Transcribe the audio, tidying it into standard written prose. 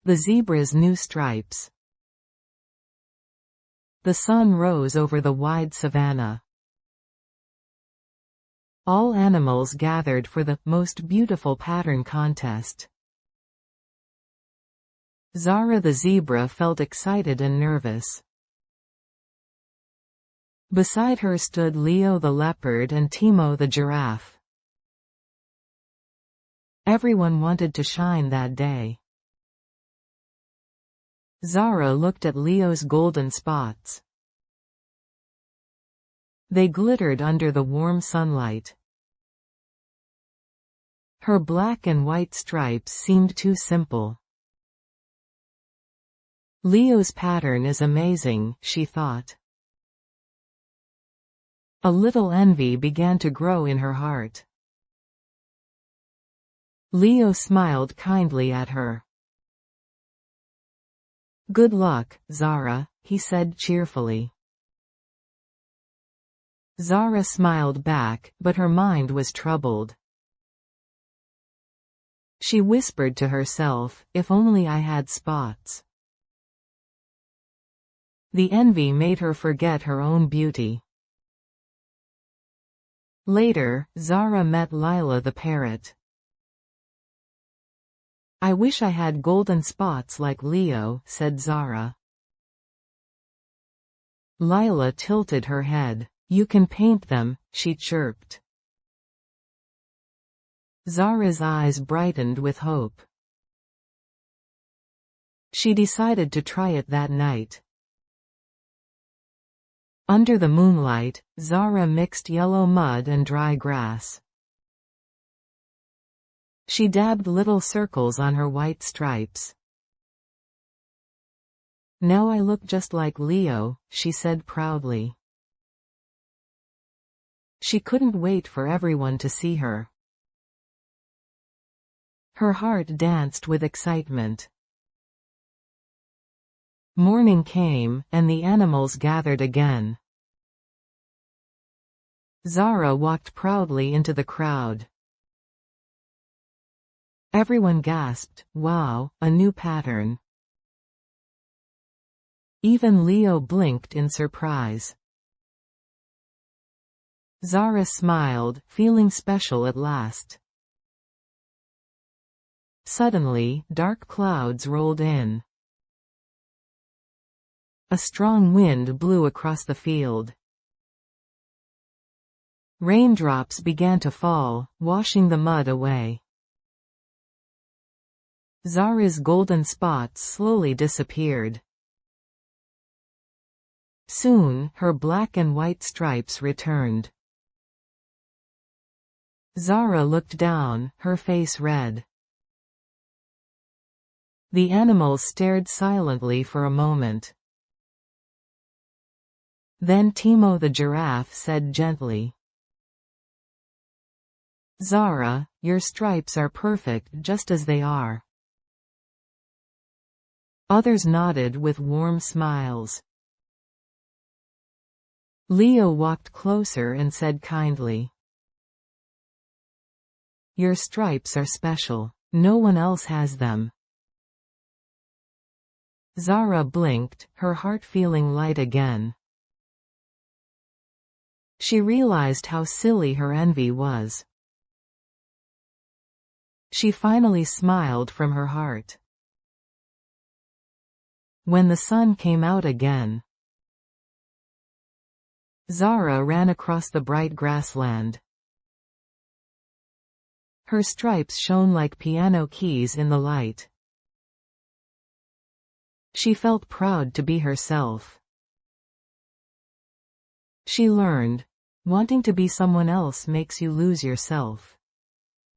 The zebra's new stripes. The sun rose over the wide savanna. All animals gathered for the most beautiful pattern contest. Zara the zebra felt excited and nervous. Beside her stood Leo the leopard and Timo the giraffe. Everyone wanted to shine that day. Zara looked at Leo's golden spots. They glittered under the warm sunlight. Her black and white stripes seemed too simple. Leo's pattern is amazing, she thought. A little envy began to grow in her heart. Leo smiled kindly at her. "Good luck, Zara," he said cheerfully. Zara smiled back, but her mind was troubled. She whispered to herself, "If only I had spots." The envy made her forget her own beauty. Later, Zara met Lila the parrot. "I wish I had golden spots like Leo," said Zara. Lila tilted her head. "You can paint them," she chirped. Zara's eyes brightened with hope. She decided to try it that night. Under the moonlight, Zara mixed yellow mud and dry grass. She dabbed little circles on her white stripes. "Now I look just like Leo," she said proudly. She couldn't wait for everyone to see her. Her heart danced with excitement. Morning came, and the animals gathered again. Zara walked proudly into the crowd. Everyone gasped, "Wow, a new pattern." Even Leo blinked in surprise. Zara smiled, feeling special at last. Suddenly, dark clouds rolled in. A strong wind blew across the field. Raindrops began to fall, washing the mud away. Zara's golden spots slowly disappeared. Soon, her black and white stripes returned. Zara looked down, her face red. The animals stared silently for a moment. Then Timo the giraffe said gently, "Zara, your stripes are perfect just as they are." Others nodded with warm smiles. Leo walked closer and said kindly, "Your stripes are special. No one else has them." Zara blinked, her heart feeling light again. She realized how silly her envy was. She finally smiled from her heart. When the sun came out again, Zara ran across the bright grassland. Her stripes shone like piano keys in the light. She felt proud to be herself. She learned, wanting to be someone else makes you lose yourself.